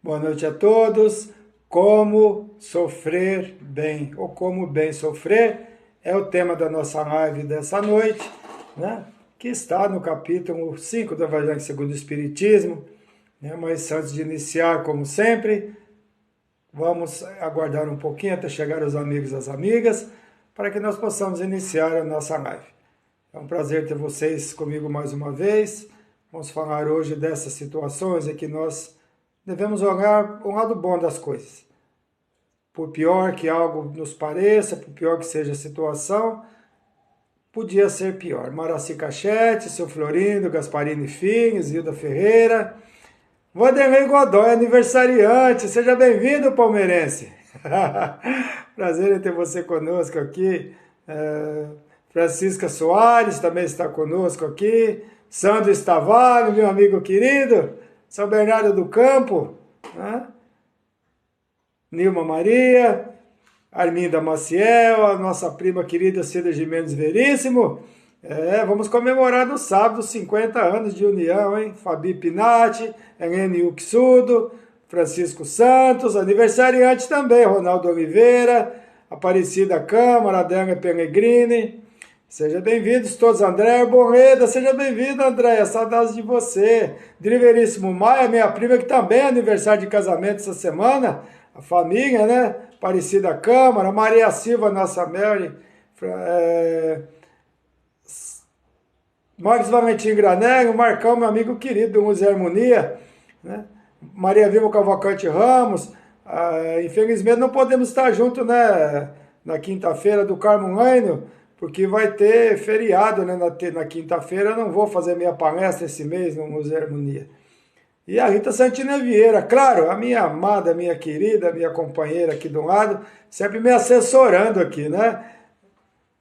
Boa noite a todos. Como sofrer bem, ou como bem sofrer, é o tema da nossa live dessa noite, né? Que está no capítulo 5 do Evangelho segundo o Espiritismo, né? Mas antes de iniciar, como sempre, vamos aguardar um pouquinho até chegar os amigos e as amigas, para que nós possamos iniciar a nossa live. É um prazer ter vocês comigo mais uma vez. Vamos falar hoje dessas situações em que nós devemos olhar o lado bom das coisas. Por pior que algo nos pareça, por pior que seja a situação, podia ser pior. Maraci Cachete, seu Florindo, Gasparini Filho, Zilda Ferreira, Vanderlei Godoy, aniversariante, seja bem-vindo, palmeirense. Prazer em ter você conosco aqui. Francisca Soares também está conosco aqui. Sandro Estavalho, meu amigo querido. São Bernardo do Campo, né? Nilma Maria, Arminda Maciel, a nossa prima querida Cida Gimenez Veríssimo. Vamos comemorar no sábado 50 anos de união, hein? Fabi Pinati, Helene Uxudo, Francisco Santos, aniversariante também, Ronaldo Oliveira, Aparecida Câmara, Adélia Pellegrini. Sejam bem-vindos todos, André Borreda, seja bem-vindo, André, saudades de você. Driveríssimo Maia, minha prima, que também é aniversário de casamento essa semana, a família, né? Aparecida Câmara, Maria Silva, nossa Mary, Marcos Valentim Granelli, Marcão, meu amigo querido do Museu Harmonia, né? Maria Vilma Cavalcante Ramos. Infelizmente não podemos estar juntos, né, na quinta-feira do Carmo Laino, porque vai ter feriado, né, na quinta-feira. Eu não vou fazer minha palestra esse mês no Museu Harmonia. E a Rita Santina Vieira, claro, a minha amada, minha querida, minha companheira aqui do lado, sempre me assessorando aqui, né?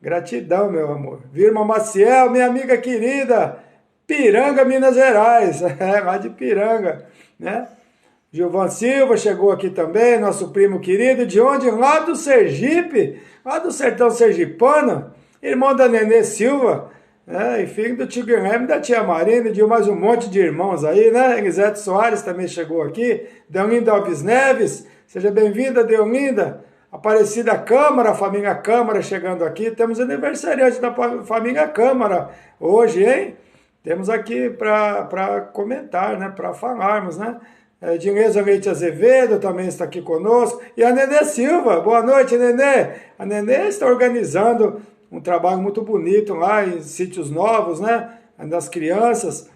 Gratidão, meu amor. Vilma Maciel, minha amiga querida, Piranga, Minas Gerais, lá de Piranga, né? Gilvan Silva chegou aqui também, nosso primo querido, de onde? Lá do Sergipe, lá do sertão sergipano, irmão da Nenê Silva, né? E filho do tio Guilherme, da tia Marina, de mais um monte de irmãos aí, né? Elisete Soares também chegou aqui, Deolinda Alves Neves, seja bem-vinda, Deolinda. Aparecida Câmara, a família Câmara chegando aqui, temos aniversariante da família Câmara hoje, hein? Temos aqui para comentar, né? Para falarmos, né? Dinesa Leite Azevedo também está aqui conosco. E a Nenê Silva, boa noite, Nenê. A Nenê está organizando um trabalho muito bonito lá em sítios novos, né? Das crianças.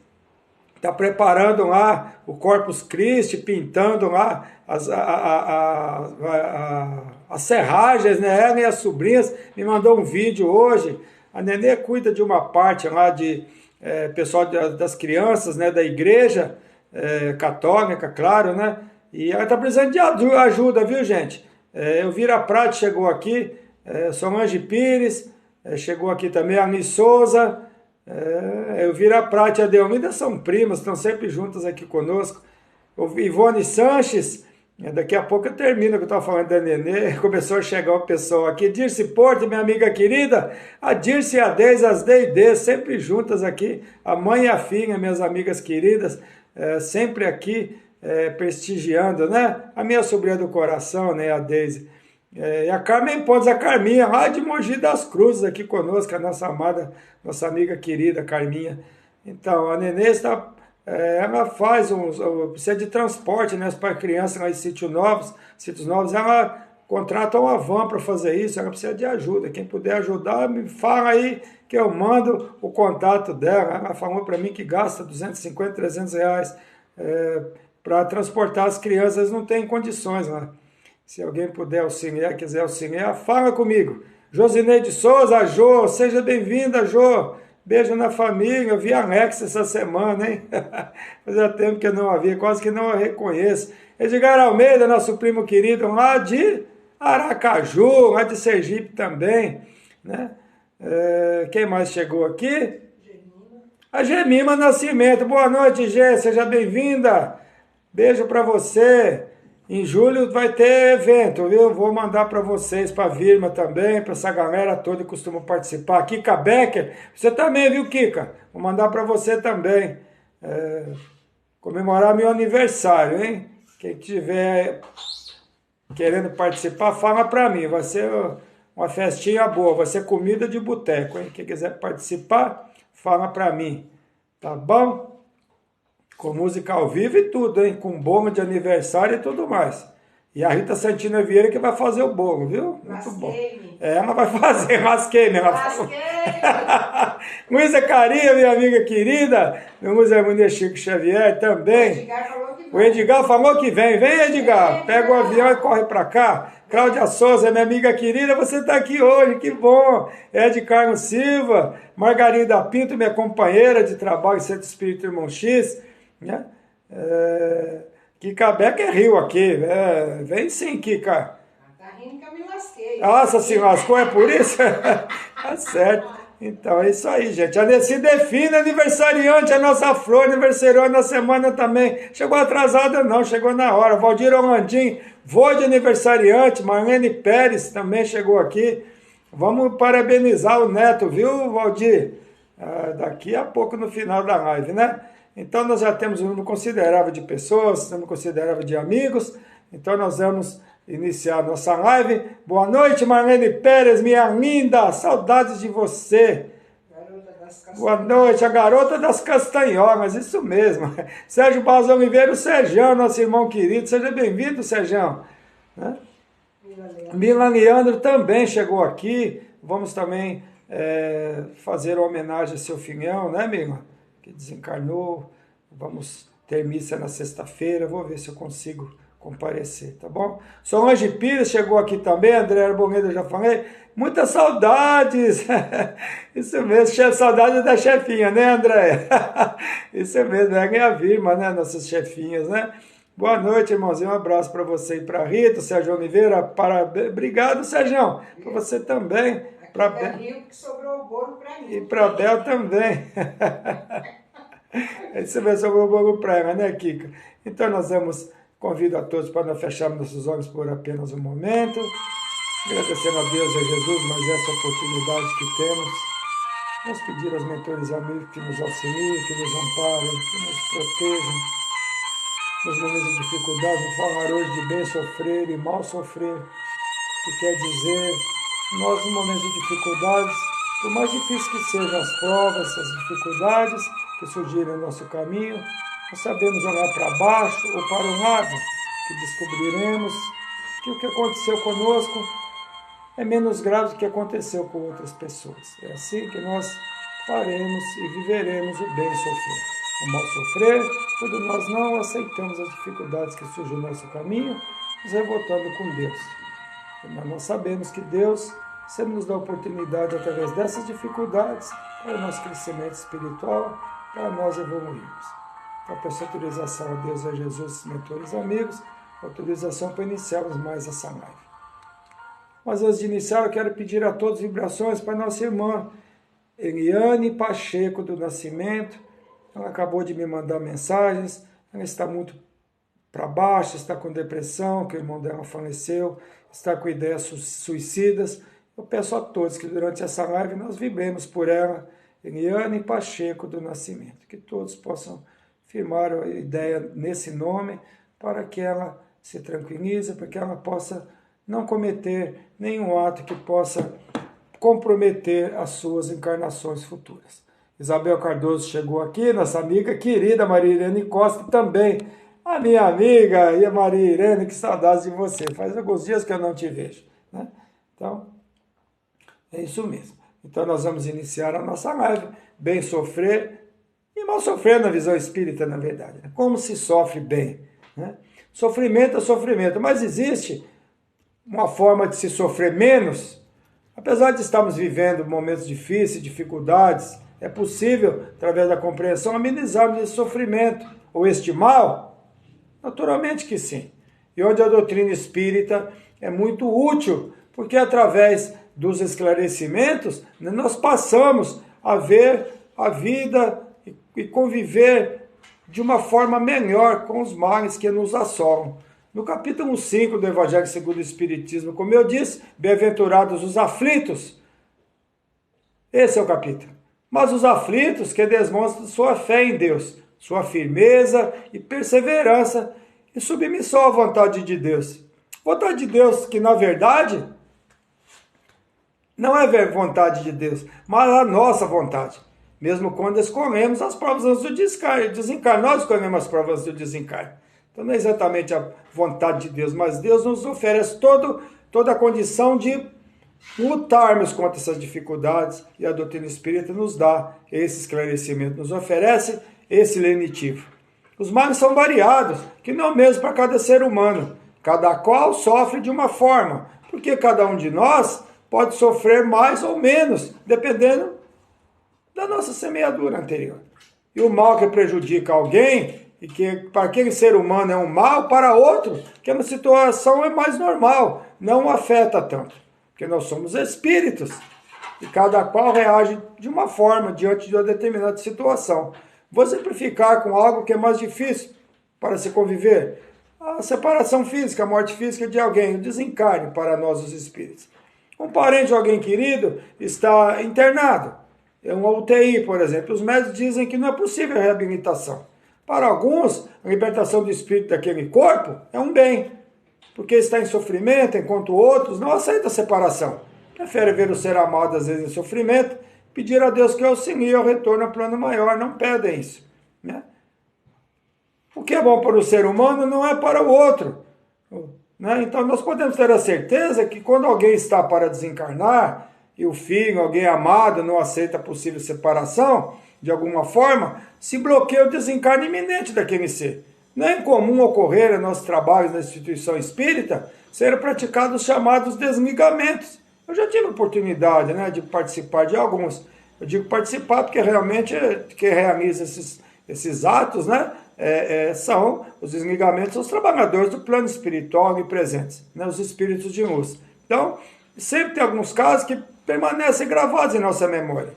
Está preparando lá o Corpus Christi, pintando lá as serragens, né? Ela e as sobrinhas me mandou um vídeo hoje. A Nenê cuida de uma parte lá de pessoal das crianças, né? Da igreja católica, claro, né? E ela está precisando de ajuda, viu, gente? O Vira Prate chegou aqui, Solange Pires, chegou aqui também, a Ani Souza, o Vira Prate e a Deolinda são primas, estão sempre juntas aqui conosco. O Ivone Sanches, daqui a pouco eu termino que eu estava falando da Nenê, começou a chegar o pessoal aqui. Dirce Porto, minha amiga querida, a Dirce e a Deise, as D&D, sempre juntas aqui, a mãe e a filha, minhas amigas queridas, sempre aqui prestigiando, né? A minha sobrinha do coração, né? A Deise. E a Carmen Pontes, a Carminha, lá de Mogi das Cruzes, aqui conosco, a nossa amada, nossa amiga querida Carminha. Então, a Nenê está, ela faz precisa de transporte, né, para crianças lá em sítios novos, ela contrata uma van para fazer isso, ela precisa de ajuda. Quem puder ajudar, me fala aí que eu mando o contato dela. Ela falou para mim que gasta 250, 300 reais para transportar as crianças, não tem condições lá. Se alguém puder auxiliar, quiser auxiliar, fala comigo. Josineide Souza, Jô, seja bem-vinda, Jô. Beijo na família. Eu vi a Alex essa semana, hein? Fazia tempo que eu não a vi, quase que não a reconheço. Edgar Almeida, nosso primo querido, lá de Aracaju, lá de Sergipe também, né? Quem mais chegou aqui? A Gemima Nascimento. Boa noite, Gê, seja bem-vinda. Beijo para você. Em julho vai ter evento, viu? Vou mandar para vocês, para a Virma também, para essa galera toda que costuma participar. Kika Becker, você também, viu, Kika? Vou mandar para você também. Comemorar meu aniversário, hein? Quem tiver querendo participar, fala para mim. Vai ser uma festinha boa, vai ser comida de boteco, hein? Quem quiser participar, fala para mim. Tá bom? Com música ao vivo e tudo, hein? Com bolo de aniversário e tudo mais. E a Rita Santina Vieira que vai fazer o bolo, viu? Muito bom. Ela vai fazer, rasquei-me. Luísa Carinha, minha amiga querida. Meu Luiz Harmonia Chico Xavier também. O Edgar falou que vem. Vem, Edgar. Pega o avião e corre pra cá. Cláudia Souza, minha amiga querida, você está aqui hoje, que bom. Ed Carlos Silva, Margarida Pinto, minha companheira de trabalho em Centro Espírito Irmão X, né? Kika Beca é Rio aqui, vem sim, Kika. Tá rindo que eu me lasquei. Nossa, se lascou, é por isso? Tá certo. Então é isso aí, gente. A Nessi Define, aniversariante, a nossa Flor, aniversariou na semana também. Chegou atrasada não, chegou na hora. Valdir Orlandim, vô de aniversariante, Marlene Pérez também chegou aqui. Vamos parabenizar o neto, viu, Valdir? Daqui a pouco no final da live, né? Então nós já temos um número considerável de pessoas, um número considerável de amigos. Então nós vamos iniciar a nossa live. Boa noite, Marlene Pérez, minha linda, saudades de você. Boa noite, a garota das castanholas, isso mesmo. Sérgio Barros Oliveira, o Serjão, nosso irmão querido, seja bem-vindo, Serjão. Né? Mila Leandro também chegou aqui. Vamos também fazer uma homenagem a seu filhão, né, Mila? Que desencarnou. Vamos ter missa na sexta-feira, vou ver se eu consigo comparecer, tá bom? Solange Pires chegou aqui também, André Arboleda, já falei. Muitas saudades! Isso mesmo, saudade da chefinha, né, André? Isso mesmo, é a Virma, né, nossas chefinhas, né? Boa noite, irmãozinho, um abraço para você e para Rita, Sérgio Oliveira, obrigado, Sérgio, para você também. Para Bel, que sobrou o bolo para mim. E para Bel também. Isso mesmo, sobrou o bolo para ela, né, Kika? Então nós convido a todos para nós fecharmos nossos olhos por apenas um momento, agradecendo a Deus e a Jesus mais essa oportunidade que temos. Vamos pedir aos mentores amigos que nos auxiliem, que nos amparem, que nos protejam nos momentos de dificuldade. Vamos falar hoje de bem sofrer e mal sofrer, que quer dizer, nós nos momentos de dificuldades, por mais difíceis que sejam as provas, as dificuldades que surgirem no nosso caminho, nós sabemos olhar para baixo ou para um lado, que descobriremos que o que aconteceu conosco é menos grave do que aconteceu com outras pessoas. É assim que nós faremos e viveremos o bem sofrer. O mal sofrer, quando nós não aceitamos as dificuldades que surgem no nosso caminho, nos revoltando com Deus. Mas nós sabemos que Deus sempre nos dá oportunidade, através dessas dificuldades, para o nosso crescimento espiritual, para nós evoluirmos. Então, peço autorização a Deus e a Jesus, mentores amigos, autorização para iniciarmos mais essa live. Mas antes de iniciar, eu quero pedir a todos vibrações para nossa irmã Eliane Pacheco do Nascimento. Ela acabou de me mandar mensagens, ela está muito para baixo, está com depressão, que o irmão dela faleceu, está com ideias suicidas. Eu peço a todos que durante essa live nós vibremos por ela, Eliane Pacheco do Nascimento, que todos possam firmar a ideia nesse nome, para que ela se tranquilize, para que ela possa não cometer nenhum ato que possa comprometer as suas encarnações futuras. Isabel Cardoso chegou aqui, nossa amiga querida Maria Irene Costa também, a minha amiga e a Maria Irene, que saudades de você, faz alguns dias que eu não te vejo, né? Então, é isso mesmo. Então nós vamos iniciar a nossa live, bem sofrer e mal sofrer na visão espírita, na verdade. Né? Como se sofre bem, né? Sofrimento é sofrimento, mas existe uma forma de se sofrer menos, apesar de estarmos vivendo momentos difíceis, dificuldades, é possível, através da compreensão, amenizarmos esse sofrimento ou este mal? Naturalmente que sim. E onde a doutrina espírita é muito útil, porque através dos esclarecimentos, nós passamos a ver a vida e conviver de uma forma melhor com os males que nos assolam. No capítulo 5 do Evangelho segundo o Espiritismo, como eu disse, bem-aventurados os aflitos. Esse é o capítulo. Mas os aflitos que demonstram sua fé em Deus, sua firmeza e perseverança e submissão à vontade de Deus. Vontade de Deus que, na verdade, não é vontade de Deus, mas a nossa vontade. Mesmo quando escolhemos as provas antes do desencarne, nós escolhemos as provas antes do desencarne. Então não é exatamente a vontade de Deus, mas Deus nos oferece toda a condição de lutarmos contra essas dificuldades, e a doutrina espírita nos dá esse esclarecimento, nos oferece esse lenitivo. Os males são variados, que não é o mesmo para cada ser humano. Cada qual sofre de uma forma, porque cada um de nós pode sofrer mais ou menos, dependendo da nossa semeadura anterior. E o mal que prejudica alguém, e que para aquele ser humano é um mal, para outro, que na situação é mais normal, não afeta tanto. Porque nós somos espíritos, e cada qual reage de uma forma diante de uma determinada situação. Vou simplificar com algo que é mais difícil para se conviver. A separação física, a morte física de alguém, o desencarne para nós os espíritos. Um parente de alguém querido está internado, é uma UTI, por exemplo. Os médicos dizem que não é possível a reabilitação. Para alguns, a libertação do espírito daquele corpo é um bem, porque está em sofrimento, enquanto outros não aceitam a separação. Prefere ver o ser amado, às vezes, em sofrimento, pedir a Deus que auxilie ao retorno ao plano maior, não pedem isso, né? O que é bom para o ser humano não é para o outro, né? Então nós podemos ter a certeza que quando alguém está para desencarnar, e o filho, alguém amado, não aceita a possível separação, de alguma forma, se bloqueia o desencarne iminente daquele ser. Não é incomum ocorrer em nossos trabalhos na instituição espírita serem praticados os chamados desligamentos. Eu já tive a oportunidade, né, de participar de alguns. Eu digo participar porque realmente quem realiza esses atos, né, são os desligamentos, são os trabalhadores do plano espiritual e presentes, né, os espíritos de luz. Então, sempre tem alguns casos que permanecem gravados em nossa memória.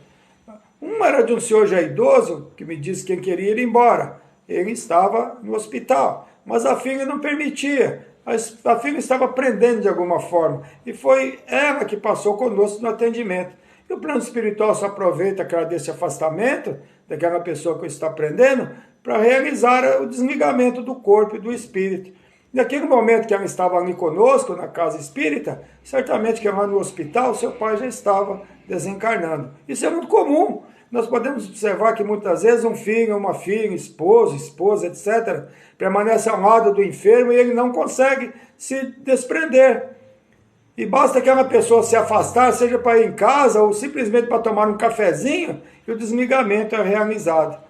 Um era de um senhor já idoso, que me disse que queria ir embora. Ele estava no hospital, mas a filha não permitia. A filha estava aprendendo de alguma forma, e foi ela que passou conosco no atendimento. E o plano espiritual se aproveita, cara, desse afastamento daquela pessoa que está aprendendo, para realizar o desligamento do corpo e do espírito. Naquele momento que ela estava ali conosco, na casa espírita, certamente que lá no hospital, seu pai já estava desencarnando. Isso é muito comum. Nós podemos observar que muitas vezes um filho, uma filha, esposo, esposa, etc., permanece ao lado do enfermo e ele não consegue se desprender. E basta aquela pessoa se afastar, seja para ir em casa ou simplesmente para tomar um cafezinho, e o desligamento é realizado.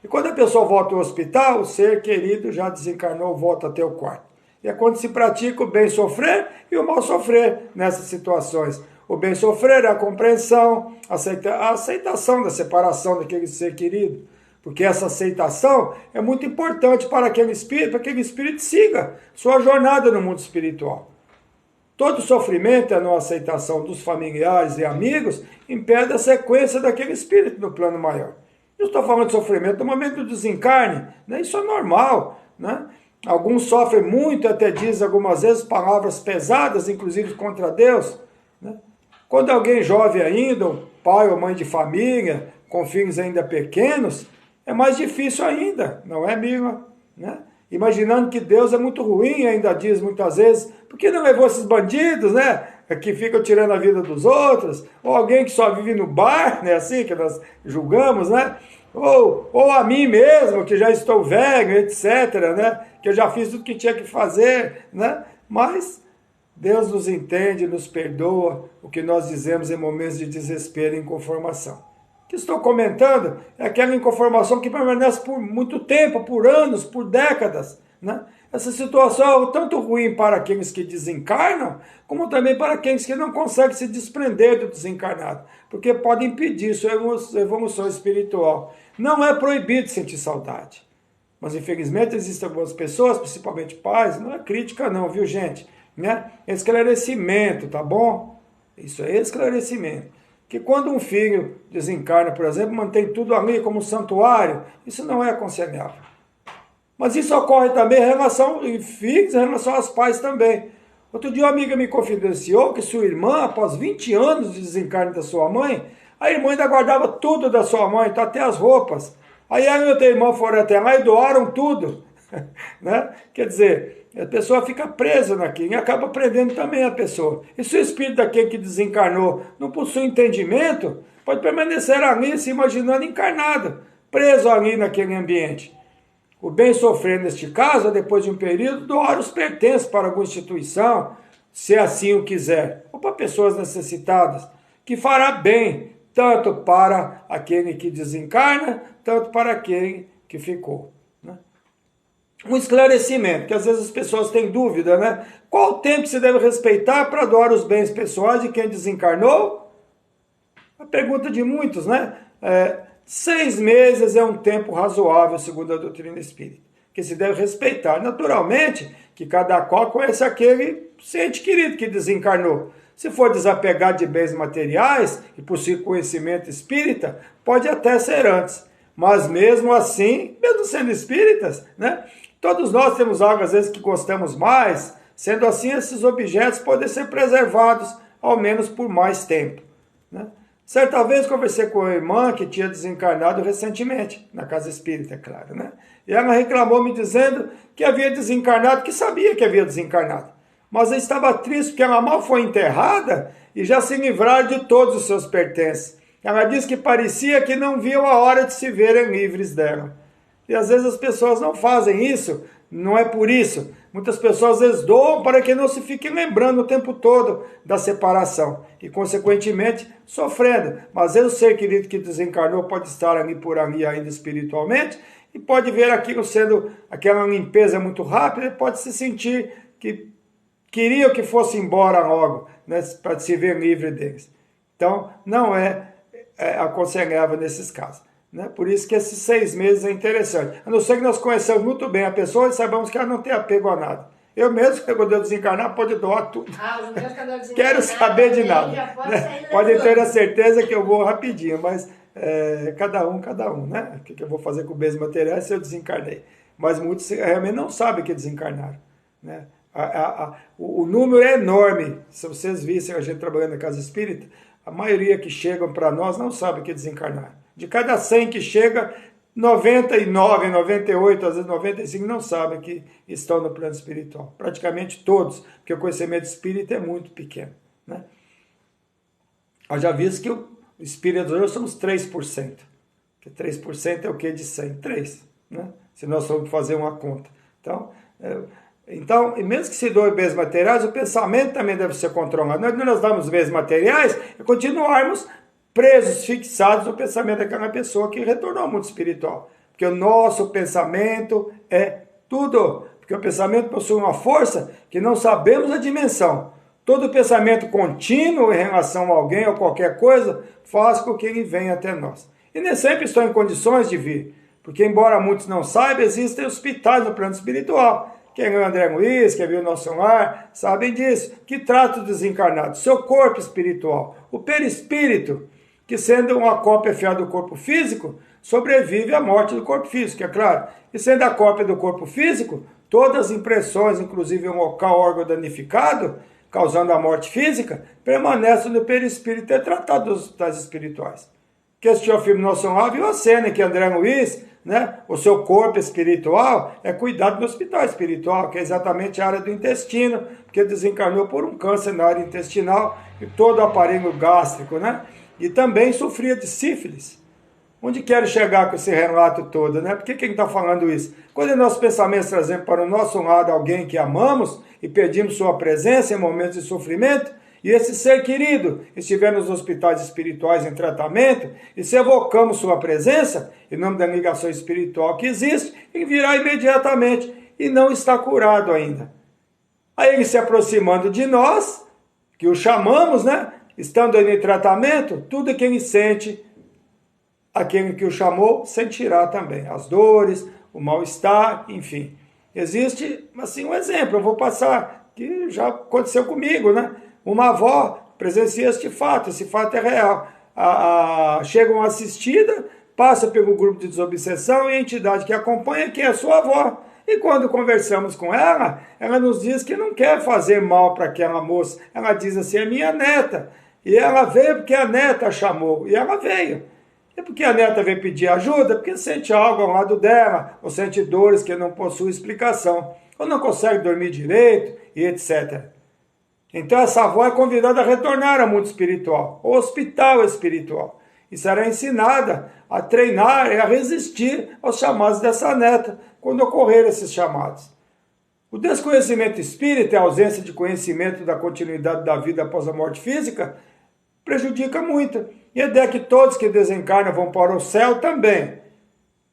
E quando a pessoa volta ao hospital, o ser querido já desencarnou, volta até o quarto. E é quando se pratica o bem sofrer e o mal sofrer nessas situações. O bem sofrer é a compreensão, a aceitação da separação daquele ser querido. Porque essa aceitação é muito importante para que aquele espírito siga sua jornada no mundo espiritual. Todo sofrimento e a não aceitação dos familiares e amigos impede a sequência daquele espírito no plano maior. Eu estou falando de sofrimento no momento do desencarne, né? Isso é normal, né? Alguns sofrem muito, até dizem algumas vezes palavras pesadas, inclusive contra Deus, né? Quando alguém jovem ainda, um pai ou mãe de família, com filhos ainda pequenos, é mais difícil ainda, não é, Mila? Né? Imaginando que Deus é muito ruim, ainda diz muitas vezes, por que não levou esses bandidos, né? Que ficam tirando a vida dos outros, ou alguém que só vive no bar, né? Assim que nós julgamos, né? Ou a mim mesmo, que já estou velho, etc., né? Que eu já fiz tudo que tinha que fazer, né? Mas Deus nos entende, nos perdoa o que nós dizemos em momentos de desespero e inconformação. O que estou comentando é aquela inconformação que permanece por muito tempo, por anos, por décadas, né? Essa situação é tanto ruim para aqueles que desencarnam, como também para aqueles que não conseguem se desprender do desencarnado, porque pode impedir sua evolução espiritual. Não é proibido sentir saudade, mas infelizmente existem algumas pessoas, principalmente pais, não é crítica não, viu gente? Né? Esclarecimento, tá bom? Isso é esclarecimento. Que quando um filho desencarna, por exemplo, mantém tudo ali como santuário, isso não é aconselhável. Mas isso ocorre também em relação a filhos, em relação aos pais também. Outro dia uma amiga me confidenciou que sua irmã, após 20 anos de desencarne da sua mãe, a irmã ainda guardava tudo da sua mãe, então até as roupas. Aí ela e outra irmã foram até lá e doaram tudo. Né? Quer dizer, a pessoa fica presa naquilo e acaba prendendo também a pessoa. E se o espírito daquele que desencarnou não possui entendimento, pode permanecer ali se imaginando encarnado, preso ali naquele ambiente. O bem sofrer, neste caso, depois de um período, doar os pertences para alguma instituição, se assim o quiser, ou para pessoas necessitadas, que fará bem, tanto para aquele que desencarna, tanto para aquele que ficou. Né? Um esclarecimento, que às vezes as pessoas têm dúvida, né? Qual o tempo se deve respeitar para doar os bens pessoais de quem desencarnou? A pergunta de muitos, né? 6 meses é um tempo razoável, segundo a doutrina espírita, que se deve respeitar. Naturalmente, que cada qual conhece aquele ente querido que desencarnou. Se for desapegado de bens materiais e possuir conhecimento espírita, pode até ser antes. Mas mesmo assim, mesmo sendo espíritas, né? Todos nós temos algo às vezes que gostamos mais. Sendo assim, esses objetos podem ser preservados, ao menos por mais tempo. Né? Certa vez conversei com uma irmã que tinha desencarnado recentemente, na casa espírita, é claro, né? E ela reclamou me dizendo que havia desencarnado, que sabia que havia desencarnado. Mas estava triste porque ela mal foi enterrada e já se livraram de todos os seus pertences. Ela disse que parecia que não viam a hora de se verem livres dela. E às vezes as pessoas não fazem isso, não é por isso. Muitas pessoas às vezes doam para que não se fiquem lembrando o tempo todo da separação e, consequentemente, sofrendo. Mas às vezes o ser querido que desencarnou pode estar ali por ali ainda espiritualmente e pode ver aquilo sendo aquela limpeza muito rápida e pode se sentir que queria que fosse embora logo, né, para se ver livre deles. Então, não é aconselhável nesses casos. Né? Por isso que esses 6 meses é interessante. A não ser que nós conhecemos muito bem a pessoa e saibamos que ela não tem apego a nada. Eu mesmo, quando eu desencarnar, pode doar tudo. Os meus, quando eu desencarnar, quero saber de nada. Né? Pode ter a certeza que eu vou rapidinho, mas cada um, né? O que eu vou fazer com bens materiais se eu desencarnei? Mas muitos realmente não sabem que desencarnaram. Né? O número é enorme. Se vocês vissem a gente trabalhando na casa espírita, a maioria que chegam para nós não sabe que desencarnaram. De cada 100 que chega, 99, 98, às vezes 95 não sabem que estão no plano espiritual. Praticamente todos, porque o conhecimento espírita é muito pequeno. Né? Eu já vi que o espírito nós somos 3%. Que 3% é o que de 100? 3. Né? Se nós formos fazer uma conta. Então, e mesmo que se doe bens materiais, o pensamento também deve ser controlado. Nós damos bens materiais e continuarmos presos, fixados no pensamento daquela pessoa que retornou ao mundo espiritual. Porque o nosso pensamento é tudo. Porque o pensamento possui uma força que não sabemos a dimensão. Todo pensamento contínuo em relação a alguém ou qualquer coisa faz com que ele venha até nós. E nem sempre estão em condições de vir. Porque, embora muitos não saibam, existem hospitais no plano espiritual. Quem é o André Luiz, quem viu o Nosso Lar, sabem disso. Que trata o desencarnado, seu corpo espiritual. O perispírito, que sendo uma cópia fiel do corpo físico, sobrevive à morte do corpo físico, é claro. E sendo a cópia do corpo físico, todas as impressões, inclusive um local órgão danificado, causando a morte física, permanecem no perispírito e é tratado das espirituais. Quem assistiu ao filme Nosso Lar viu a cena que André Luiz, né, o seu corpo espiritual é cuidado no hospital espiritual, que é exatamente a área do intestino, porque desencarnou por um câncer na área intestinal e todo o aparelho gástrico, né? E também sofria de sífilis. Onde quero chegar com esse relato todo, né? Por que está falando isso? Quando em nossos pensamentos trazemos para o nosso lado alguém que amamos e pedimos sua presença em momentos de sofrimento, e esse ser querido estiver nos hospitais espirituais em tratamento, e se evocamos sua presença, em nome da ligação espiritual que existe, ele virá imediatamente e não está curado ainda. Aí ele se aproximando de nós, que o chamamos, né? Estando ele em tratamento, tudo que ele sente, aquele que o chamou sentirá também. As dores, o mal-estar, enfim. Existe, assim, um exemplo, eu vou passar, que já aconteceu comigo, né? Uma avó presencia esse fato é real. Chega uma assistida, passa pelo grupo de desobsessão e a entidade que acompanha, que é a sua avó. E quando conversamos com ela, ela nos diz que não quer fazer mal para aquela moça. Ela diz assim, é minha neta. E ela veio porque a neta chamou, e ela veio. É porque a neta veio pedir ajuda, porque sente algo ao lado dela, ou sente dores que não possuem explicação, ou não consegue dormir direito, e etc. Então essa avó é convidada a retornar ao mundo espiritual, ao hospital espiritual, e será ensinada a treinar e a resistir aos chamados dessa neta, quando ocorrer esses chamados. O desconhecimento espírita e a ausência de conhecimento da continuidade da vida após a morte física prejudica muito. E a ideia que todos que desencarnam vão para o céu também.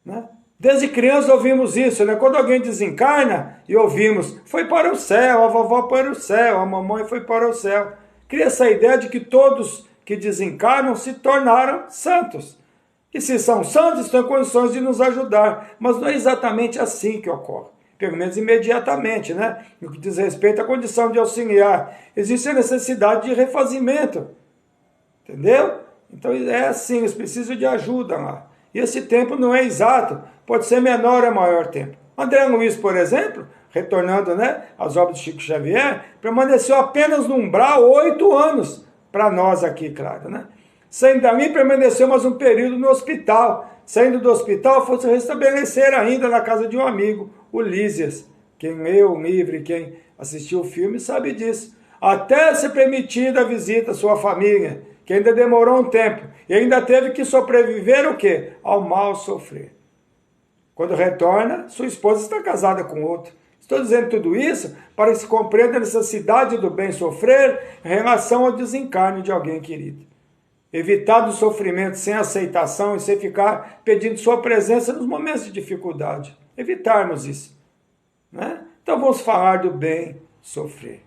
Né? Desde criança ouvimos isso, né? Quando alguém desencarna e ouvimos, foi para o céu, a vovó para o céu, a mamãe foi para o céu. Cria essa ideia de que todos que desencarnam se tornaram santos. E se são santos, estão em condições de nos ajudar. Mas não é exatamente assim que ocorre. Pelo menos imediatamente, né? No que diz respeito à condição de auxiliar. Existe a necessidade de refazimento. Entendeu? Então é assim, eles precisam de ajuda lá. E esse tempo não é exato, pode ser menor ou maior tempo. André Luiz, por exemplo, retornando, né, às obras de Chico Xavier, permaneceu apenas no umbral 8 anos, para nós aqui, claro, né? Saindo dali, permaneceu mais um período no hospital. Saindo do hospital, foi se restabelecer ainda na casa de um amigo, o Lísias. Quem leu o livro e quem assistiu o filme sabe disso. Até ser permitida a visita à sua família, que ainda demorou um tempo, e ainda teve que sobreviver o quê? Ao mal sofrer. Quando retorna, sua esposa está casada com outro. Estou dizendo tudo isso para que se compreenda a necessidade do bem sofrer em relação ao desencarne de alguém querido. Evitar o sofrimento sem aceitação e sem ficar pedindo sua presença nos momentos de dificuldade. Evitarmos isso. Né? Então vamos falar do bem sofrer.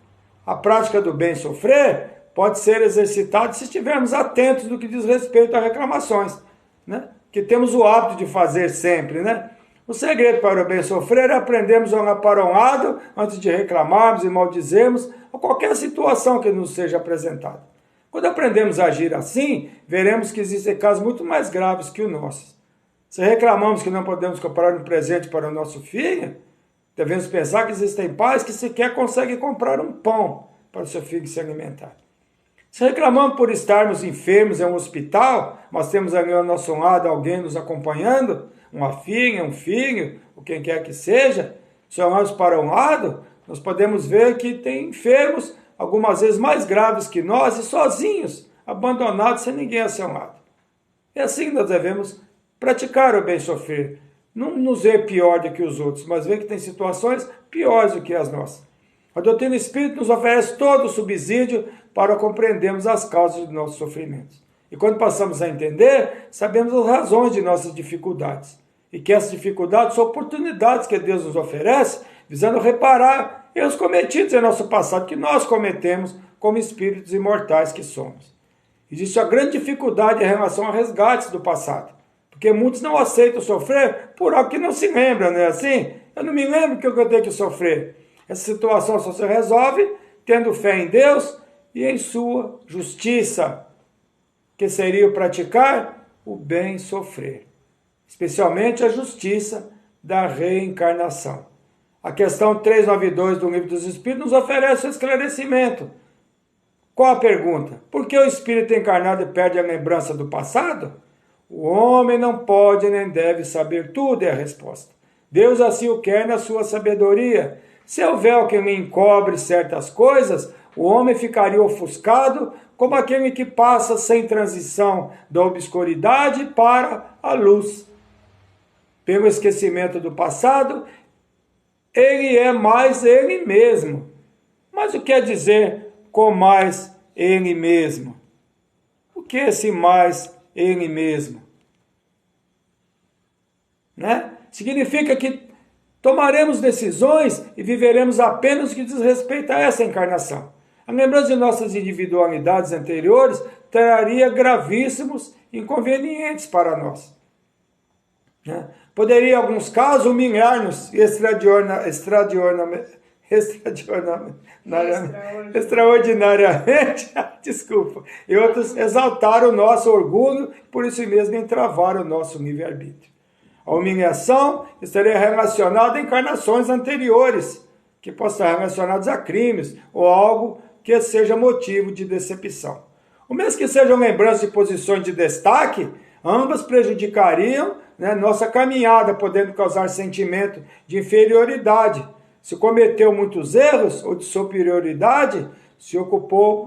A prática do bem sofrer pode ser exercitada se estivermos atentos no que diz respeito a reclamações, né? Que temos o hábito de fazer sempre, né? O segredo para o bem sofrer é aprendermos a olhar para um lado antes de reclamarmos e maldizermos a qualquer situação que nos seja apresentada. Quando aprendemos a agir assim, veremos que existem casos muito mais graves que o nosso. Se reclamamos que não podemos comprar um presente para o nosso filho, devemos pensar que existem pais que sequer conseguem comprar um pão para o seu filho se alimentar. Se reclamamos por estarmos enfermos em um hospital, mas temos ali ao nosso lado alguém nos acompanhando, uma filha, um filho, ou quem quer que seja, se olharmos para um lado, nós podemos ver que tem enfermos, algumas vezes mais graves que nós, e sozinhos, abandonados, sem ninguém a seu lado. E assim nós devemos praticar o bem sofrer. Não nos ver pior do que os outros, mas ver que tem situações piores do que as nossas. A doutrina espírita nos oferece todo o subsídio para compreendermos as causas de nossos sofrimentos. E quando passamos a entender, sabemos as razões de nossas dificuldades. E que essas dificuldades são oportunidades que Deus nos oferece, visando reparar erros cometidos em nosso passado, que nós cometemos como espíritos imortais que somos. Existe uma grande dificuldade em relação a resgates do passado. Porque muitos não aceitam sofrer por algo que não se lembra, não é assim? Eu não me lembro que eu tenho que sofrer. Essa situação só se resolve tendo fé em Deus e em sua justiça, que seria o praticar o bem sofrer, especialmente a justiça da reencarnação. A questão 392 do Livro dos Espíritos nos oferece um esclarecimento. Qual a pergunta? Por que o espírito encarnado perde a lembrança do passado? O homem não pode nem deve saber tudo, é a resposta. Deus assim o quer na sua sabedoria. Se é o véu que me encobre certas coisas, o homem ficaria ofuscado como aquele que passa sem transição da obscuridade para a luz. Pelo esquecimento do passado, ele é mais ele mesmo. Mas o que quer dizer com mais ele mesmo? O que é esse mais ele mesmo? Né? Significa que tomaremos decisões e viveremos apenas o que diz respeito a essa encarnação. A lembrança de nossas individualidades anteriores traria gravíssimos inconvenientes para nós. Né? Poderia, em alguns casos, humilhar-nos extraordinariamente, desculpa, e outros exaltar o nosso orgulho, por isso mesmo entravar o nosso livre-arbítrio. A humilhação estaria relacionada a encarnações anteriores, que possam estar relacionadas a crimes ou algo que seja motivo de decepção. O mesmo que sejam lembranças de posições de destaque, Ambas prejudicariam, né, nossa caminhada, podendo causar sentimento de inferioridade. Se cometeu muitos erros ou de superioridade, se ocupou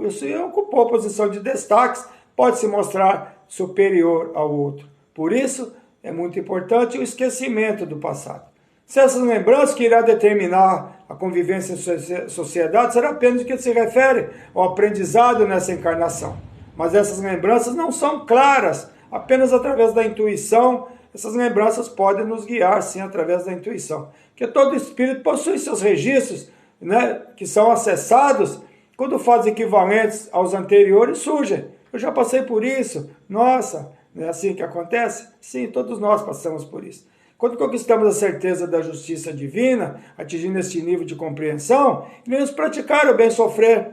posição de destaques, pode se mostrar superior ao outro. Por isso, é muito importante o esquecimento do passado. Se essas lembranças que irá determinar a convivência em sociedade será apenas o que se refere ao aprendizado nessa encarnação. Mas essas lembranças não são claras, apenas através da intuição. Essas lembranças podem nos guiar, sim, através da intuição. Porque todo espírito possui seus registros, né, que são acessados quando fatos equivalentes aos anteriores surgem. Eu já passei por isso. Nossa, não é assim que acontece? Sim, todos nós passamos por isso. Quando conquistamos a certeza da justiça divina, atingindo este nível de compreensão, iremos praticar o bem sofrer,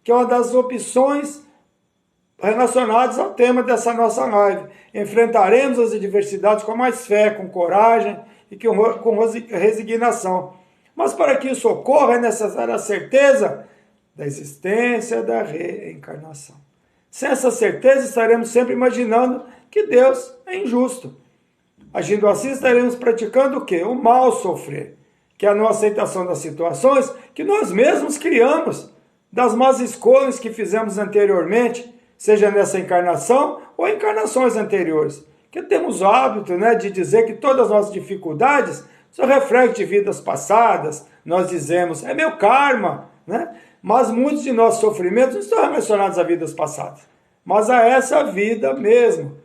que é uma das opções relacionadas ao tema dessa nossa live. Enfrentaremos as adversidades com mais fé, com coragem e com resignação. Mas para que isso ocorra, é necessária a certeza da existência da reencarnação. Sem essa certeza, estaremos sempre imaginando que Deus é injusto. Agindo assim, estaremos praticando o quê? O mal sofrer, que é a não aceitação das situações que nós mesmos criamos, das más escolhas que fizemos anteriormente, seja nessa encarnação ou encarnações anteriores. Que temos o hábito, né, de dizer que todas as nossas dificuldades são reflexo de vidas passadas. Nós dizemos, é meu karma, né? Mas muitos de nossos sofrimentos não estão relacionados a vidas passadas, mas a essa vida mesmo.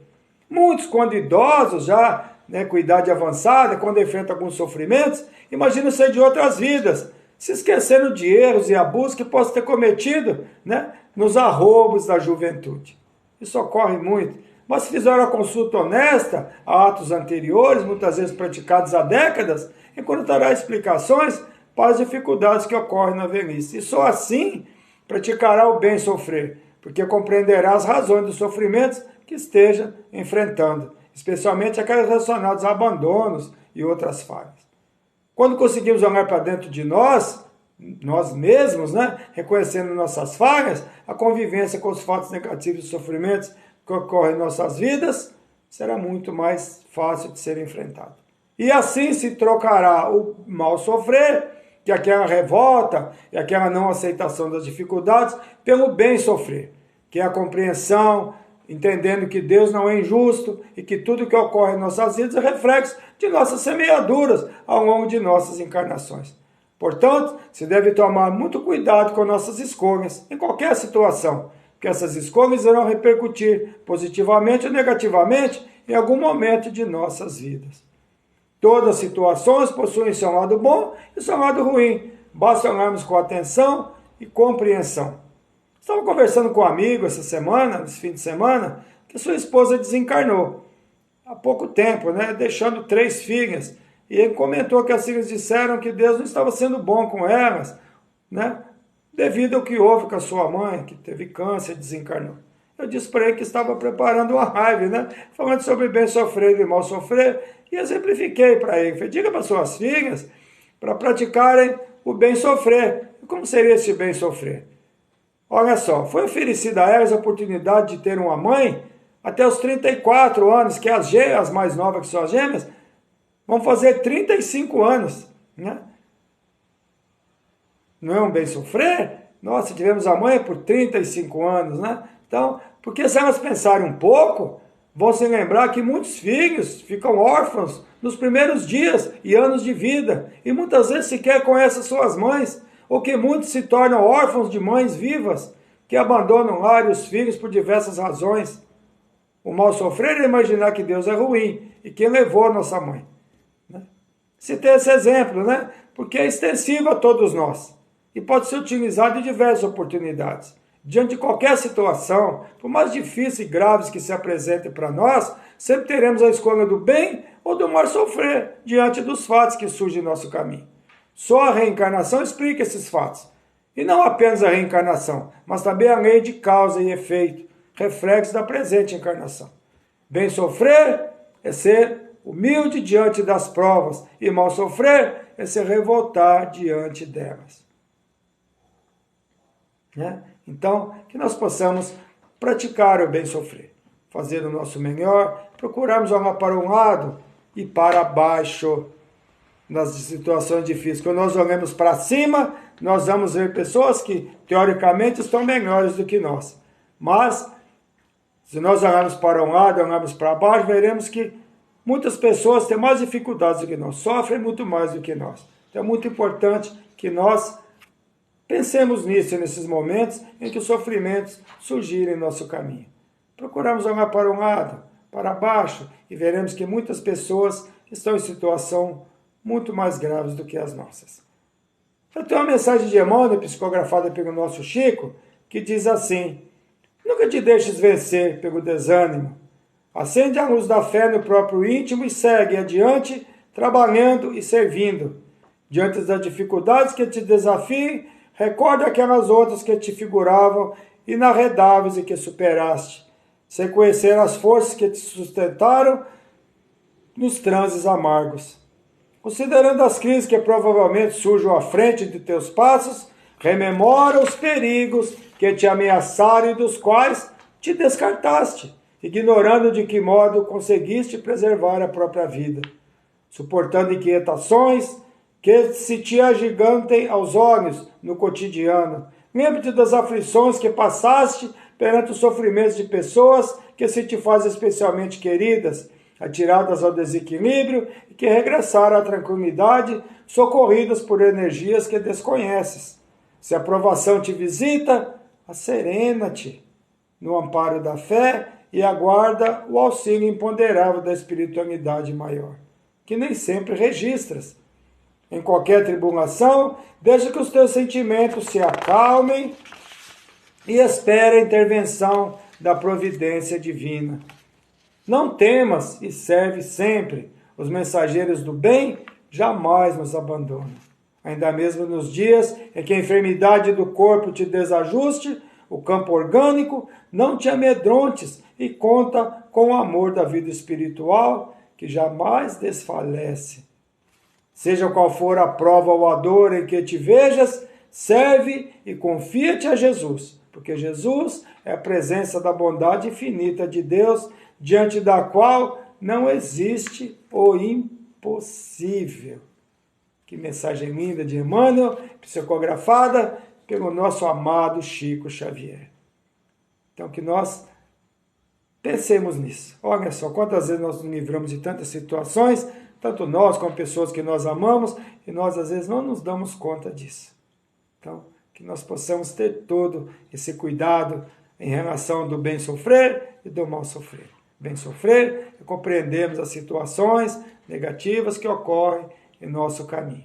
Muitos, quando idosos, já, né, com idade avançada, quando enfrentam alguns sofrimentos, imaginam ser de outras vidas, se esquecendo de erros e abusos que possam ter cometido, né, nos arroubos da juventude. Isso ocorre muito. Mas se fizeram a consulta honesta a atos anteriores, muitas vezes praticados há décadas, encontrará explicações para as dificuldades que ocorrem na velhice. E só assim praticará o bem sofrer, porque compreenderá as razões dos sofrimentos que esteja enfrentando, especialmente aquelas relacionadas a abandonos e outras falhas. Quando conseguimos olhar para dentro de nós mesmos, né, reconhecendo nossas falhas, a convivência com os fatos negativos e sofrimentos que ocorrem em nossas vidas será muito mais fácil de ser enfrentado. E assim se trocará o mal sofrer, que é aquela revolta e aquela não aceitação das dificuldades, pelo bem sofrer, que é a compreensão, entendendo que Deus não é injusto e que tudo que ocorre em nossas vidas é reflexo de nossas semeaduras ao longo de nossas encarnações. Portanto, se deve tomar muito cuidado com nossas escolhas, em qualquer situação, porque essas escolhas irão repercutir positivamente ou negativamente em algum momento de nossas vidas. Todas as situações possuem seu lado bom e seu lado ruim. Basta olharmos com atenção e compreensão. Estava conversando com um amigo essa semana, nesse fim de semana, que sua esposa desencarnou há pouco tempo, né, deixando 3 filhas. E ele comentou que as filhas disseram que Deus não estava sendo bom com elas, né, devido ao que houve com a sua mãe, que teve câncer e desencarnou. Eu disse para ele que estava preparando uma live, né, falando sobre bem sofrer e mal sofrer, e exemplifiquei para ele. Falei, diga para suas filhas para praticarem o bem sofrer. E como seria esse bem sofrer? Olha só, foi oferecida a elas a oportunidade de ter uma mãe até os 34 anos, que as mais novas que são as gêmeas, vão fazer 35 anos, né? Não é um bem sofrer? Nossa, tivemos a mãe por 35 anos, né? Então, porque se elas pensarem um pouco, vão se lembrar que muitos filhos ficam órfãos nos primeiros dias e anos de vida, e muitas vezes sequer conhecem suas mães, ou que muitos se tornam órfãos de mães vivas, que abandonam o lar e os filhos por diversas razões. O mal sofrer é imaginar que Deus é ruim, e que levou a nossa mãe. Citei esse exemplo, né? Porque é extensivo a todos nós e pode ser utilizado em diversas oportunidades. Diante de qualquer situação, por mais difíceis e graves que se apresentem para nós, sempre teremos a escolha do bem ou do mal sofrer diante dos fatos que surgem em nosso caminho. Só a reencarnação explica esses fatos. E não apenas a reencarnação, mas também a lei de causa e efeito, reflexo da presente encarnação. Bem sofrer é ser humilde diante das provas, e mal sofrer é se revoltar diante delas. Né? Então, que nós possamos praticar o bem sofrer. fazer o nosso melhor, procurarmos olhar para um lado e para baixo nas situações difíceis. Quando nós olhamos para cima, nós vamos ver pessoas que, teoricamente, estão melhores do que nós. Mas, se nós olharmos para um lado, olharmos para baixo, veremos que muitas pessoas têm mais dificuldades do que nós, sofrem muito mais do que nós. Então é muito importante que nós pensemos nisso, nesses momentos em que os sofrimentos surgirem em nosso caminho. Procuramos olhar para um lado, para baixo, e veremos que muitas pessoas estão em situação muito mais graves do que as nossas. Eu tenho uma mensagem de Emmanuel, psicografada pelo nosso Chico, que diz assim: nunca te deixes vencer pelo desânimo. Acende a luz da fé no próprio íntimo e segue adiante, trabalhando e servindo. Diante das dificuldades que te desafiem, recorda aquelas outras que te figuravam inarredáveis e que superaste. Sem conhecer as forças que te sustentaram nos transes amargos. Considerando as crises que provavelmente surjam à frente de teus passos, rememora os perigos que te ameaçaram e dos quais te descartaste, ignorando de que modo conseguiste preservar a própria vida, suportando inquietações que se te agigantem aos olhos no cotidiano. Lembre-te das aflições que passaste perante os sofrimentos de pessoas que se te fazem especialmente queridas, atiradas ao desequilíbrio e que regressaram à tranquilidade, socorridas por energias que desconheces. Se a provação te visita, asserena-te no amparo da fé e aguarda o auxílio imponderável da espiritualidade maior, que nem sempre registras. Em qualquer tribulação, deixa que os teus sentimentos se acalmem e espera a intervenção da providência divina. Não temas e serve sempre. Os mensageiros do bem jamais nos abandonam. Ainda mesmo nos dias em que a enfermidade do corpo te desajuste, o campo orgânico, não te amedrontes e conta com o amor da vida espiritual que jamais desfalece. Seja qual for a prova ou a dor em que te vejas, serve e confia-te a Jesus, porque Jesus é a presença da bondade infinita de Deus, diante da qual não existe o impossível. Que mensagem linda de Emmanuel, psicografada pelo nosso amado Chico Xavier. Então que nós pensemos nisso. Olha só, quantas vezes nós nos livramos de tantas situações, tanto nós como pessoas que nós amamos, e nós às vezes não nos damos conta disso. Então, que nós possamos ter todo esse cuidado em relação do bem sofrer e do mal sofrer. Bem sofrer e compreendermos as situações negativas que ocorrem em nosso caminho.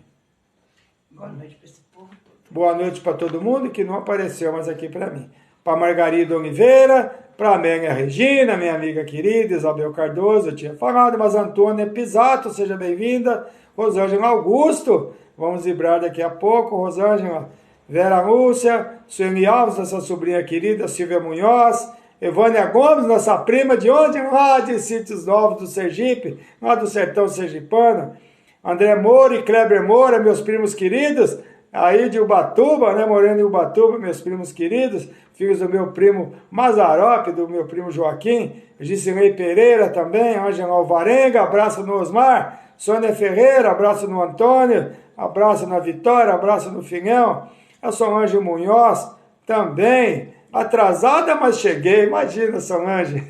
Boa noite para esse povo todo. Boa noite para todo mundo que não apareceu mais aqui para mim. Para Margarida Oliveira, para a Amélia Regina, minha amiga querida, Isabel Cardoso, eu tinha falado, mas Antônia Pisato, seja bem-vinda. Rosângela Augusto, vamos vibrar daqui a pouco. Rosângela, Vera Lúcia, Sueli Alves, nossa sobrinha querida, Silvia Munhoz, Evânia Gomes, nossa prima, de onde? Lá de Sítios Novos do Sergipe, lá do sertão sergipano. André Moura e Kleber Moura, meus primos queridos, aí de Ubatuba, né, morando em Ubatuba, meus primos queridos, filhos do meu primo Mazarope, do meu primo Joaquim, Gisilei Pereira também, Ângela Alvarenga, abraço no Osmar, Sônia Ferreira, abraço no Antônio, abraço na Vitória, abraço no Finhão, a Solange Munhoz também, atrasada, mas cheguei, imagina, Solange,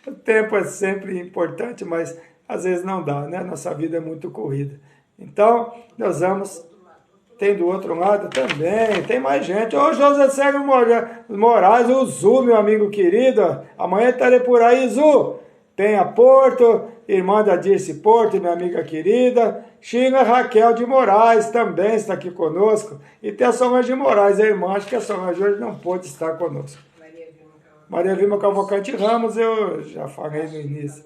o tempo é sempre importante, mas às vezes não dá, né? Nossa vida é muito corrida. Então, nós vamos... Tem do outro lado também, tem mais gente. Ô José Sérgio Moraes, o Zu, meu amigo querido. Amanhã estarei por aí, Zu. Tem a Porto, irmã da Dirce Porto, minha amiga querida. Sheila Raquel de Moraes também está aqui conosco. E tem a Solange de Moraes, a irmã. Acho que a Solange hoje não pôde estar conosco. Maria Vilma Cavalcante Ramos, eu já falei no início.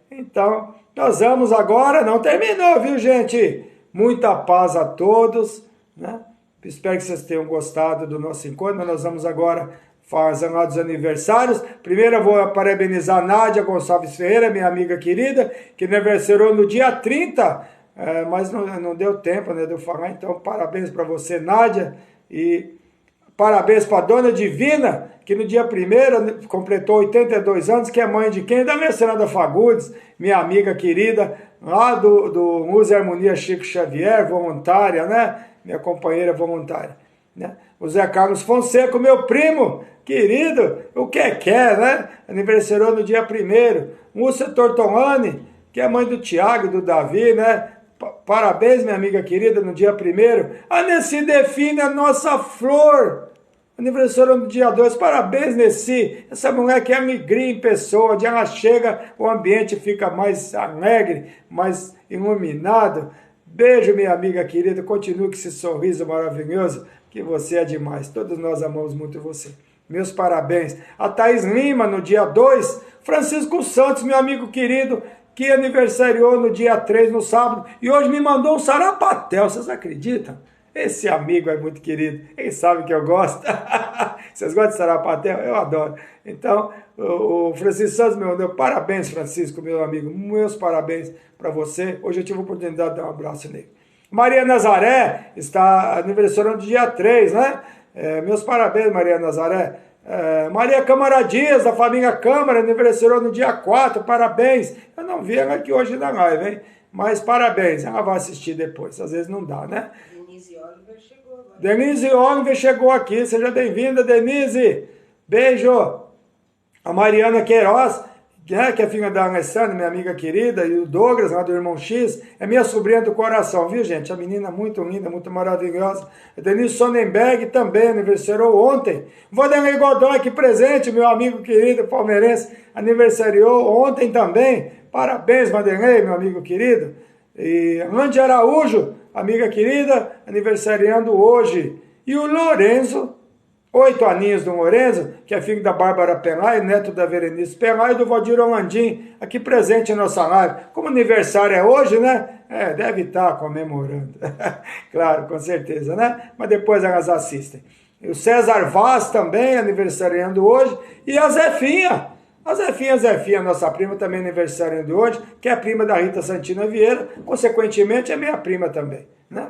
Então, nós vamos agora, não terminou, viu, gente? Muita paz a todos, né? Espero que vocês tenham gostado do nosso encontro. Nós vamos agora fazer lá dos aniversários. Primeiro eu vou parabenizar a Nádia Gonçalves Ferreira, minha amiga querida, que aniversariou no dia 30, mas não deu tempo, né, de eu falar. Então, parabéns para você, Nádia, e parabéns para a Dona Divina, que no dia 1º completou 82 anos, que é mãe de quem? Da minha Senada Fagundes, minha amiga querida, lá do Música e Harmonia Chico Xavier, voluntária, né? Minha companheira voluntária. Né? O Zé Carlos Fonseca, meu primo querido, o que é, né? Aniversariou no dia 1º. Múcia Tortolani, que é mãe do Tiago e do Davi, né? Parabéns, minha amiga querida, no dia 1º. A Nessi Define, a nossa flor. Aniversário no dia 2. Parabéns, Nessi. Essa mulher que é alegria em pessoa. De ela chega, o ambiente fica mais alegre, mais iluminado. Beijo, minha amiga querida. Continue com esse sorriso maravilhoso, que você é demais. Todos nós amamos muito você. Meus parabéns. A Thaís Lima, no dia 2. Francisco Santos, meu amigo querido, que aniversariou no dia 3, no sábado, e hoje me mandou um sarapatel, vocês acreditam? Esse amigo é muito querido, ele sabe que eu gosto. Vocês gostam de sarapatel? Eu adoro. Então, o Francisco Santos me mandou, parabéns, Francisco, meu amigo, meus parabéns para você. Hoje eu tive a oportunidade de dar um abraço nele. Maria Nazaré está aniversariando no dia 3, né? Meus parabéns, Maria Nazaré. Maria Câmara Dias, da família Câmara, aniversariou no dia 4, parabéns. Eu não vi ela aqui hoje na live, hein? Mas parabéns, ela vai assistir depois, às vezes não dá, né? Denise Oliver chegou agora. Denise Oliver chegou aqui, seja bem-vinda, Denise. Beijo. A Mariana Queiroz, né, que é filha da Alessandra, minha amiga querida, e o Douglas, lá do Irmão X, é minha sobrinha do coração, viu, gente? A menina muito linda, muito maravilhosa. A Denise Sonnenberg também aniversariou ontem. Vanderlei Godoy aqui presente, meu amigo querido palmeirense, aniversariou ontem também. Parabéns, Vanderlei, meu amigo querido. E Andy Araújo, amiga querida, aniversariando hoje. E o Lorenzo, 8 aninhos do Lorenzo, que é filho da Bárbara Pelai, neto da Verenice Pelai e do Valdir Holandim, aqui presente em nossa live. Como aniversário é hoje, né? Deve estar comemorando. Claro, com certeza, né? Mas depois elas assistem. E o César Vaz também, aniversariando hoje. E a Zefinha. A Zefinha, nossa prima, também aniversariando hoje, que é a prima da Rita Santina Vieira, consequentemente é minha prima também, né?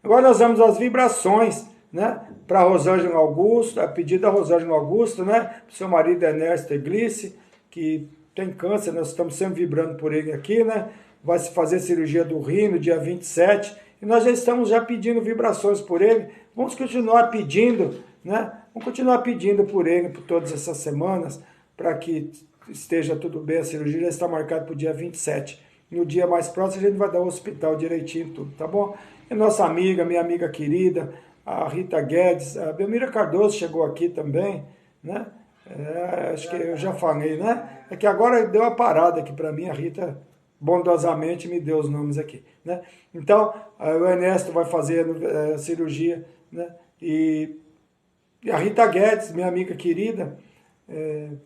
Agora nós vamos às vibrações, né? Para Rosângela Augusto, a pedido da Rosângela Augusto, né? Para o seu marido Ernesto Eglice, que tem câncer, nós estamos sempre vibrando por ele aqui, né? Vai se fazer cirurgia do rim no dia 27, e nós já estamos pedindo vibrações por ele. Vamos continuar pedindo, né? Vamos continuar pedindo por ele por todas essas semanas, para que esteja tudo bem. A cirurgia já está marcada para o dia 27. No dia mais próximo a gente vai dar o hospital direitinho, tudo, tá bom? E nossa amiga, minha amiga querida, a Rita Guedes, a Belmira Cardoso chegou aqui também, né? Acho que eu já falei, né? É que agora deu uma parada aqui para mim, a Rita bondosamente me deu os nomes aqui, né? Então, o Ernesto vai fazer a cirurgia, né? E a Rita Guedes, minha amiga querida,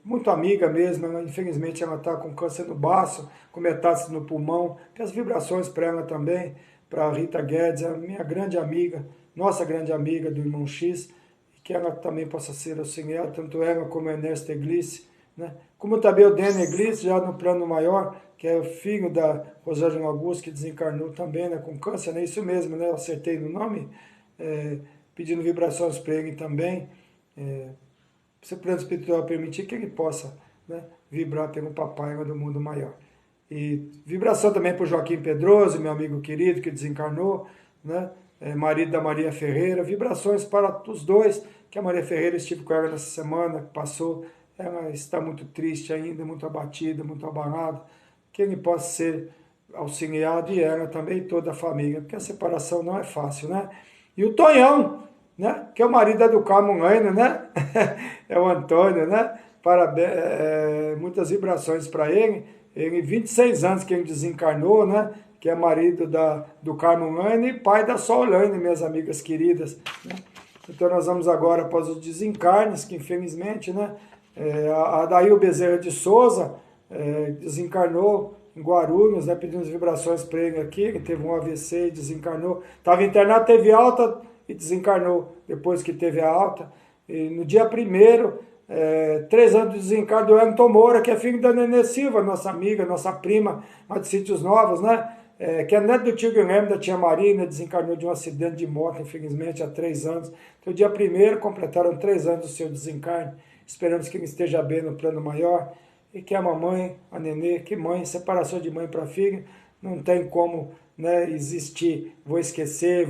muito amiga mesmo, infelizmente ela está com câncer no baço, com metástase no pulmão, que as vibrações para ela também, para a Rita Guedes, a minha grande amiga, nossa grande amiga do Irmão X, que ela também possa ser auxiliar, tanto ela como a Ernesto Eglice, né? Como também o Dene Eglice, já no plano maior, que é o filho da Rosângela Augusto, que desencarnou também, né, com câncer, né? Isso mesmo, né? Eu acertei no nome, pedindo vibrações para ele também, se o plano espiritual permitir que ele possa, né, vibrar pelo papai do mundo maior. E vibração também para o Joaquim Pedroso, meu amigo querido, que desencarnou, né, marido da Maria Ferreira. Vibrações para os dois, que a Maria Ferreira estive com ela nessa semana que passou. Ela está muito triste ainda, muito abatida, muito abalada. Que ele possa ser auxiliado, e ela também, toda a família, porque a separação não é fácil, né? E o Tonhão, né? Que é o marido do Carmo Laine, né? É o Antônio, né? Parabéns, muitas vibrações para ele. Ele, 26 anos que ele desencarnou, né? Que é marido do Carmo Laine e pai da Sol Laine, minhas amigas queridas, né? Então nós vamos agora após os desencarnes, que infelizmente, né? A Daíl Bezerra de Souza desencarnou em Guarulhos, né? Pedindo as vibrações para ele aqui. Ele teve um AVC e desencarnou. Estava internado, teve alta e desencarnou depois que teve a alta. E no dia 1º, 3 anos de desencarno do Wellington Moura, que é filho da Nenê Silva, nossa amiga, nossa prima, lá de Sítios Novos, né? que é neto do tio Guilherme, da tia Marina, desencarnou de um acidente de moto, infelizmente, há 3 anos. Então, dia 1º, completaram 3 anos do seu desencarne. Esperamos que ele esteja bem no plano maior. E que a mamãe, a Nenê, que mãe, separação de mãe para filha, não tem como, né, existir. Vou esquecer,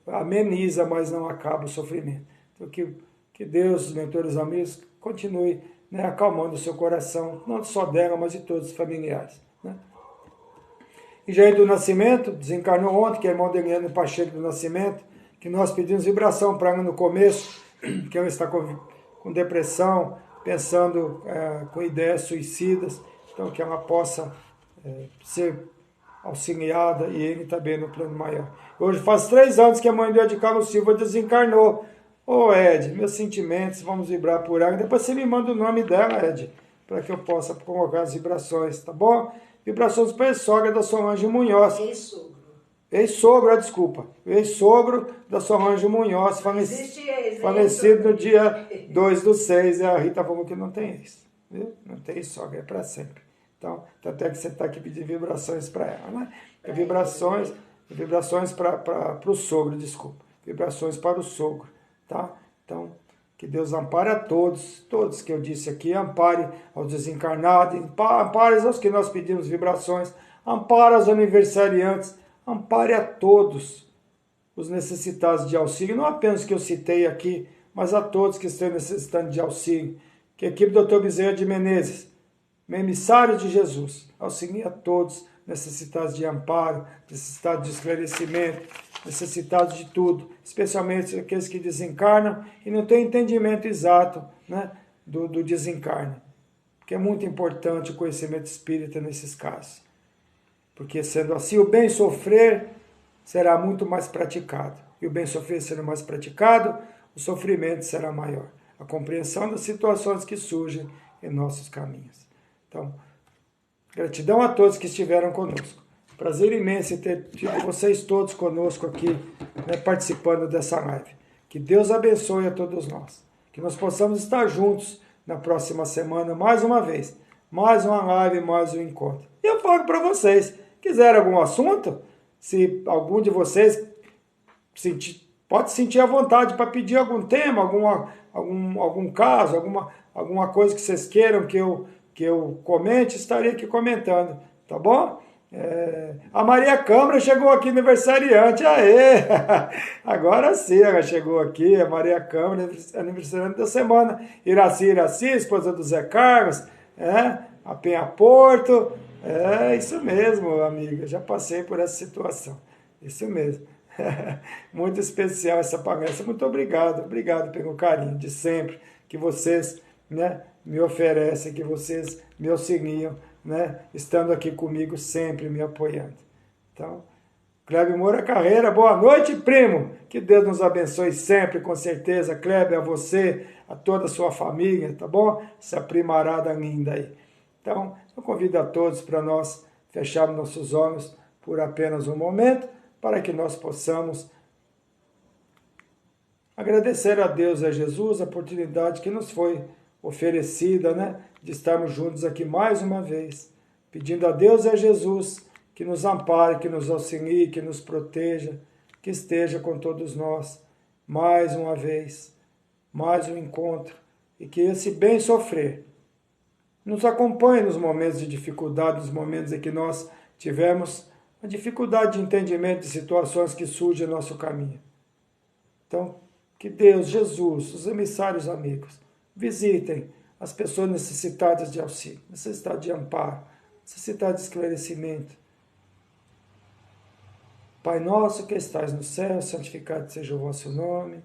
ameniza, mas não acaba o sofrimento. Então, que Deus, os mentores amigos, continue, né, acalmando o seu coração, não só dela, mas de todos os familiares. Né? E Jair do Nascimento, desencarnou ontem, que é irmão de Eliane Pacheco do Nascimento, que nós pedimos vibração para ela no começo, que ela está com depressão, pensando com ideias suicidas, então que ela possa ser auxiliada e ele também no plano maior. Hoje faz 3 anos que a mãe do Ed Carlos Silva desencarnou. Ô Ed, meus sentimentos, vamos vibrar por ela. Depois você me manda o nome dela, Ed, para que eu possa colocar as vibrações, tá bom? Vibrações para a sogra da Solange Munhoz. Ex-sogro. Ex-sogro, desculpa. Ex-sogro da Solange Munhoz, falecido no dia 2/6. E a Rita falou que não tem ex. Viu? Não tem sogra, é para sempre. Então, tanto é que você está aqui pedindo vibrações para ela, né? Vibrações para o sogro, desculpa. Vibrações para o sogro, tá? Então, que Deus ampare a todos que eu disse aqui, ampare aos desencarnados, ampare aos que nós pedimos vibrações, ampare aos aniversariantes, ampare a todos os necessitados de auxílio, não apenas que eu citei aqui, mas a todos que estão necessitando de auxílio. Que a equipe do Dr. Bezerra de Menezes, emissário de Jesus, auxilie a todos necessitados de amparo, necessitados de esclarecimento, necessitados de tudo, especialmente aqueles que desencarnam e não têm entendimento exato, né, do desencarne. Porque é muito importante o conhecimento espírita nesses casos. Porque sendo assim, o bem sofrer será muito mais praticado. E o bem sofrer sendo mais praticado, o sofrimento será maior. A compreensão das situações que surgem em nossos caminhos. Então, gratidão a todos que estiveram conosco. Prazer imenso em ter tido vocês todos conosco aqui, né, participando dessa live. Que Deus abençoe a todos nós. Que nós possamos estar juntos na próxima semana, mais uma vez. Mais uma live, mais um encontro. E eu falo para vocês, quiserem algum assunto, se algum de vocês pode sentir à vontade para pedir algum tema, algum caso, alguma coisa que vocês queiram que eu comente, estarei aqui comentando, tá bom? A Maria Câmara chegou aqui, aniversariante, aê! Agora sim, ela chegou aqui, a Maria Câmara, aniversariante da semana. Iraci, esposa do Zé Carlos, a Penha Porto, isso mesmo, amiga, já passei por essa situação, isso mesmo. Muito especial essa palestra, muito obrigado pelo carinho de sempre, que vocês, né, me oferecem, que vocês me auxiliam, né, estando aqui comigo sempre, me apoiando. Então, Cléber Moura Carreira, boa noite, primo. Que Deus nos abençoe sempre, com certeza, Cléber, a você, a toda a sua família, tá bom? Essa primarada linda aí. Então, eu convido a todos para nós fecharmos nossos olhos por apenas um momento, para que nós possamos agradecer a Deus e a Jesus a oportunidade que nos foi oferecida, né, de estarmos juntos aqui mais uma vez, pedindo a Deus e a Jesus que nos ampare, que nos auxilie, que nos proteja, que esteja com todos nós mais uma vez, mais um encontro, e que esse bem sofrer nos acompanhe nos momentos de dificuldade, nos momentos em que nós tivemos a dificuldade de entendimento de situações que surgem no nosso caminho. Então, que Deus, Jesus, os emissários amigos, visitem as pessoas necessitadas de auxílio, necessitadas de amparo, necessitadas de esclarecimento. Pai nosso que estais no céu, santificado seja o vosso nome.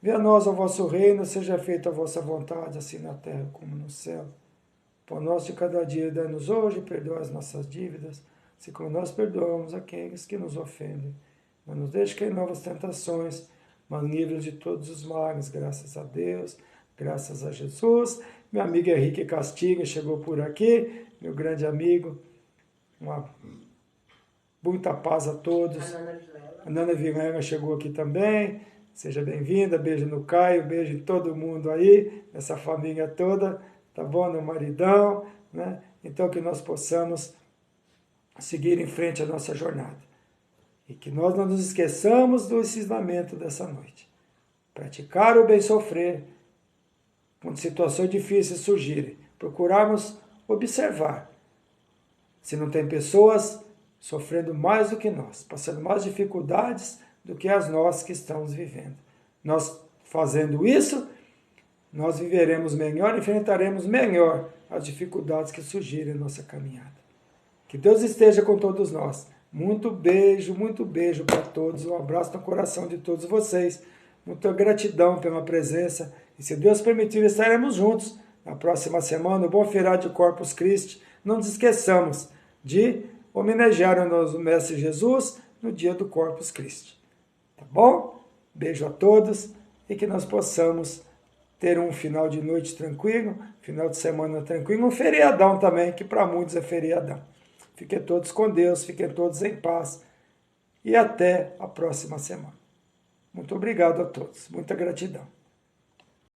Venha a nós o vosso reino, seja feita a vossa vontade, assim na terra como no céu. Pão nosso de cada dia dai-nos hoje, perdoa as nossas dívidas, assim como nós perdoamos aqueles que nos ofendem. Não nos deixe cair em novas tentações, mas livre-nos de todos os males, graças a Deus, graças a Jesus. Meu amigo Henrique Castilho chegou por aqui, meu grande amigo. Muita paz a todos. A Nana Vilela chegou aqui também. Seja bem-vinda, beijo no Caio, beijo em todo mundo aí, nessa família toda, tá bom? No maridão, né? Então que nós possamos seguir em frente a nossa jornada. E que nós não nos esqueçamos do ensinamento dessa noite. Praticar o bem sofrer, quando situações difíceis surgirem, procurarmos observar se não tem pessoas sofrendo mais do que nós, passando mais dificuldades do que as nossas que estamos vivendo. Nós fazendo isso, nós viveremos melhor, enfrentaremos melhor as dificuldades que surgirem na nossa caminhada. Que Deus esteja com todos nós. Muito beijo para todos. Um abraço no coração de todos vocês. Muita gratidão pela presença. E se Deus permitir, estaremos juntos na próxima semana. Bom feriado de Corpus Christi. Não nos esqueçamos de homenagear o nosso Mestre Jesus no dia do Corpus Christi. Tá bom? Beijo a todos e que nós possamos ter um final de noite tranquilo, final de semana tranquilo, um feriadão também, que para muitos é feriadão. Fiquem todos com Deus, fiquem todos em paz e até a próxima semana. Muito obrigado a todos, muita gratidão.